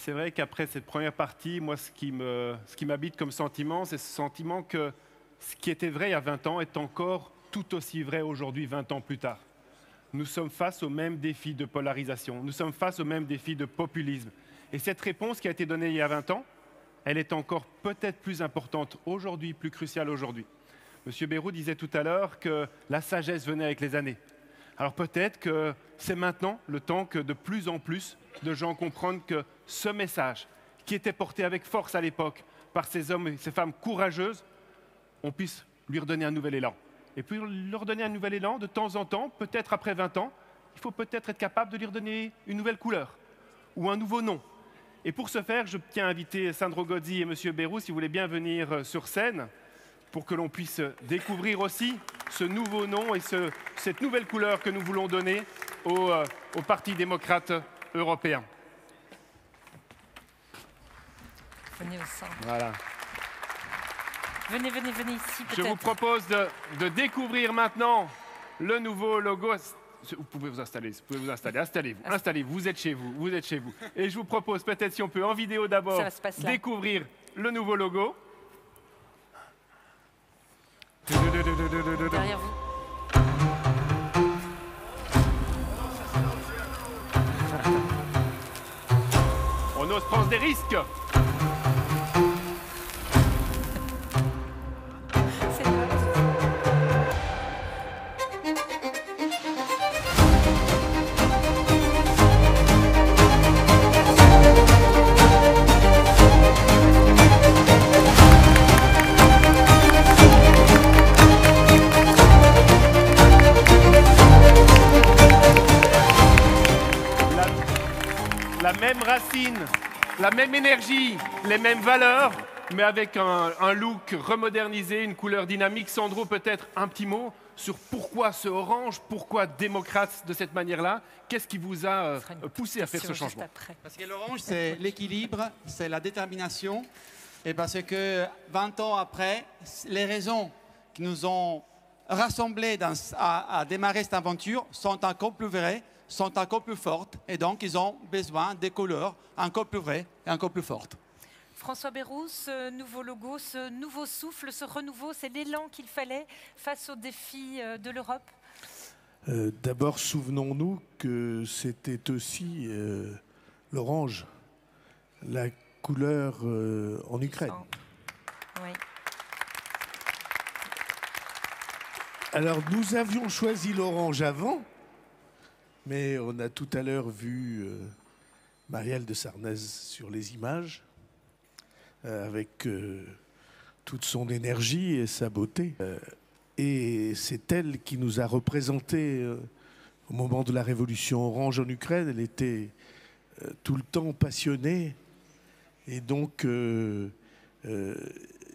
c'est vrai qu'après cette première partie, moi, ce qui m'habite comme sentiment, c'est ce sentiment que ce qui était vrai il y a 20 ans est encore tout aussi vrai aujourd'hui, 20 ans plus tard. Nous sommes face au même défi de polarisation, nous sommes face au même défi de populisme. Et cette réponse qui a été donnée il y a 20 ans, elle est encore peut-être plus importante aujourd'hui, plus cruciale aujourd'hui. Monsieur Bayrou disait tout à l'heure que la sagesse venait avec les années. Alors peut-être que c'est maintenant le temps que de plus en plus de gens comprennent que ce message qui était porté avec force à l'époque par ces hommes et ces femmes courageuses, on puisse lui redonner un nouvel élan. Et pour lui redonner un nouvel élan, de temps en temps, peut-être après 20 ans, il faut peut-être être capable de lui redonner une nouvelle couleur ou un nouveau nom. Et pour ce faire, je tiens à inviter Sandro Gozzi et Monsieur Bayrou, si vous voulez bien venir sur scène, pour que l'on puisse découvrir aussi ce nouveau nom et cette nouvelle couleur que nous voulons donner au Parti démocrate européen. Venez au centre. Voilà. Venez ici peut-être. Je vous propose de découvrir maintenant le nouveau logo. Vous pouvez vous installer, installez-vous, vous êtes chez vous, Et je vous propose peut-être si on peut en vidéo d'abord découvrir le nouveau logo. Derrière vous. On ose prendre des risques. La même racine, la même énergie, les mêmes valeurs, mais avec un look remodernisé, une couleur dynamique. Sandro, peut-être un petit mot sur pourquoi ce orange, pourquoi démocrate de cette manière-là? Qu'est-ce qui vous a poussé à faire ce changement? Parce que l'orange, c'est l'équilibre, c'est la détermination. Et parce que 20 ans après, les raisons qui nous ont rassemblés à démarrer cette aventure sont encore plus vraies, sont encore plus fortes, et donc ils ont besoin des couleurs encore plus vraies et encore plus fortes. François Bayrou, ce nouveau logo, ce nouveau souffle, ce renouveau, c'est l'élan qu'il fallait face aux défis de l'Europe? D'abord, souvenons-nous que c'était aussi l'orange, la couleur en Ukraine. Oui. Alors, nous avions choisi l'orange avant, mais on a tout à l'heure vu Marielle de Sarnez sur les images, avec toute son énergie et sa beauté. Et c'est elle qui nous a représentés au moment de la révolution orange en Ukraine. Elle était tout le temps passionnée. Et donc,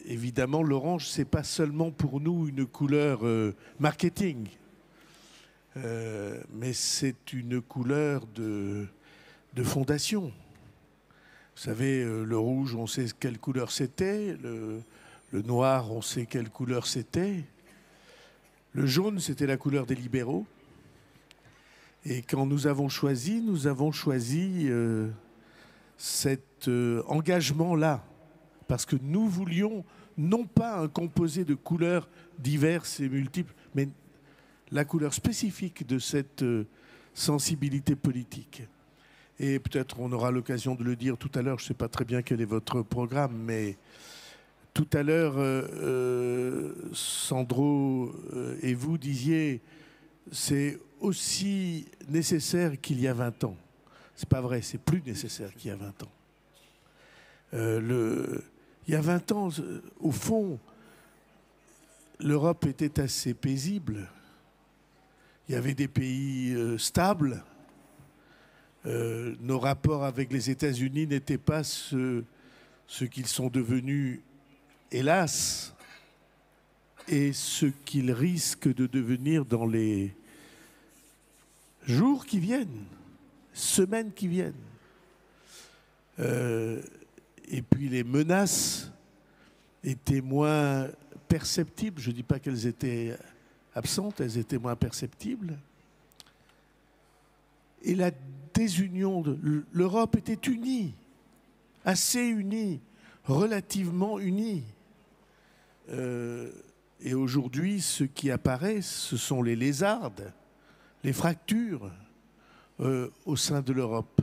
évidemment, l'orange, c'est pas seulement pour nous une couleur marketing. Mais c'est une couleur de fondation. Vous savez, le rouge, on sait quelle couleur c'était. Le noir, on sait quelle couleur c'était. Le jaune, c'était la couleur des libéraux. Et quand nous avons choisi cet engagement-là. Parce que nous voulions non pas un composé de couleurs diverses et multiples, mais la couleur spécifique de cette sensibilité politique. Et peut-être on aura l'occasion de le dire tout à l'heure, je ne sais pas très bien quel est votre programme, mais tout à l'heure, Sandro et vous disiez, c'est aussi nécessaire qu'il y a 20 ans. C'est pas vrai, c'est plus nécessaire qu'il y a 20 ans. Il y a 20 ans, au fond, l'Europe était assez paisible. Il y avait des pays stables. Nos rapports avec les États-Unis n'étaient pas ce qu'ils sont devenus, hélas, et ce qu'ils risquent de devenir dans les jours qui viennent, semaines qui viennent. Et puis les menaces étaient moins perceptibles. Je ne dis pas qu'elles étaient absentes, elles étaient moins perceptibles. Et la désunion, l'Europe était unie. assez unis, relativement unis. Et aujourd'hui, ce qui apparaît, ce sont les lézardes, les fractures au sein de l'Europe.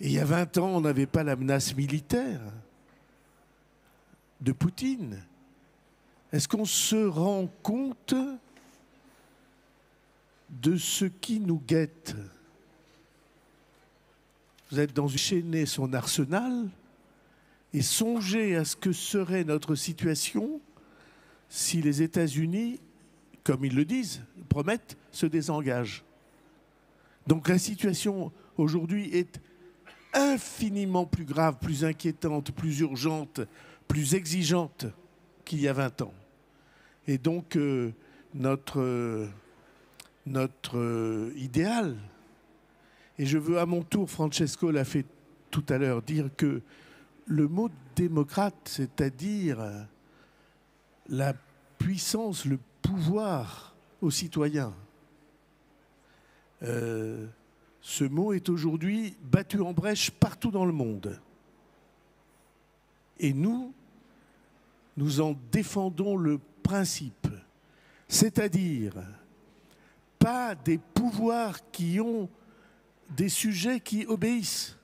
Et il y a 20 ans, on n'avait pas la menace militaire de Poutine. Est-ce qu'on se rend compte de ce qui nous guette? Vous êtes dans une chaînée son arsenal et songez à ce que serait notre situation si les États-Unis, comme ils le disent, promettent, se désengagent. Donc la situation aujourd'hui est infiniment plus grave, plus inquiétante, plus urgente, plus exigeante qu'il y a 20 ans. Et donc notre idéal, et je veux à mon tour, Francesco l'a fait tout à l'heure, dire que le mot démocrate, c'est-à-dire la puissance, le pouvoir aux citoyens, ce mot est aujourd'hui battu en brèche partout dans le monde. Et nous en défendons le principe, c'est-à-dire pas des pouvoirs qui ont des sujets qui obéissent,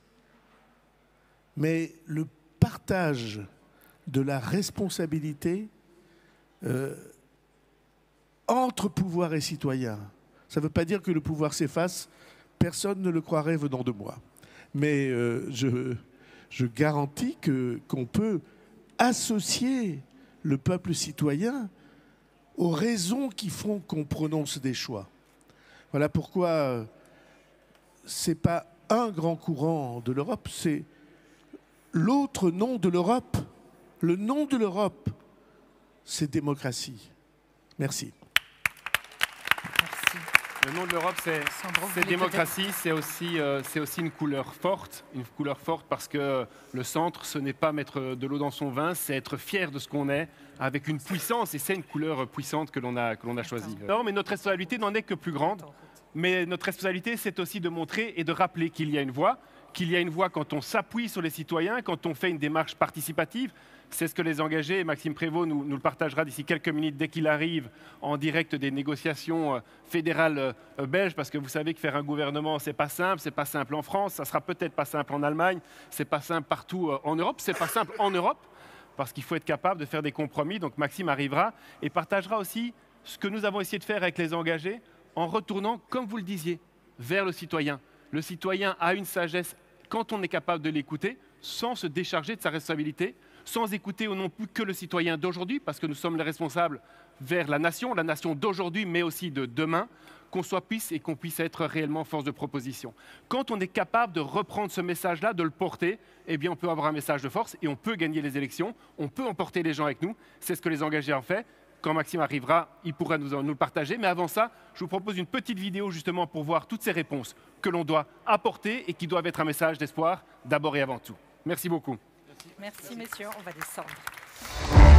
mais le partage de la responsabilité entre pouvoir et citoyens. Ça ne veut pas dire que le pouvoir s'efface, personne ne le croirait venant de moi. Mais je garantis qu'on peut associer le peuple citoyen aux raisons qui font qu'on prononce des choix. Voilà pourquoi ce n'est pas un grand courant de l'Europe, c'est l'autre nom de l'Europe. Le nom de l'Europe, c'est démocratie. Merci. Le nom de l'Europe, c'est démocratie, c'est aussi une couleur forte parce que le centre, ce n'est pas mettre de l'eau dans son vin, c'est être fier de ce qu'on est, avec une puissance, et c'est une couleur puissante que l'on a choisie. Non, mais notre responsabilité n'en est que plus grande, mais notre responsabilité, c'est aussi de montrer et de rappeler qu'il y a une voix quand on s'appuie sur les citoyens, quand on fait une démarche participative. C'est ce que les engagés, et Maxime Prévost nous le partagera d'ici quelques minutes dès qu'il arrive en direct des négociations fédérales belges, parce que vous savez que faire un gouvernement, c'est pas simple en France, ça sera peut-être pas simple en Allemagne, c'est pas simple partout en Europe, c'est pas simple en Europe, parce qu'il faut être capable de faire des compromis. Donc Maxime arrivera et partagera aussi ce que nous avons essayé de faire avec les engagés en retournant, comme vous le disiez, vers le citoyen. Le citoyen a une sagesse quand on est capable de l'écouter, sans se décharger de sa responsabilité, sans écouter non plus que le citoyen d'aujourd'hui, parce que nous sommes les responsables vers la nation d'aujourd'hui, mais aussi de demain, qu'on puisse être réellement force de proposition. Quand on est capable de reprendre ce message-là, de le porter, eh bien on peut avoir un message de force et on peut gagner les élections, on peut emporter les gens avec nous. C'est ce que les engagés ont fait. Quand Maxime arrivera, il pourra nous le partager. Mais avant ça, je vous propose une petite vidéo justement pour voir toutes ces réponses que l'on doit apporter et qui doivent être un message d'espoir, d'abord et avant tout. Merci beaucoup. Merci messieurs, on va descendre.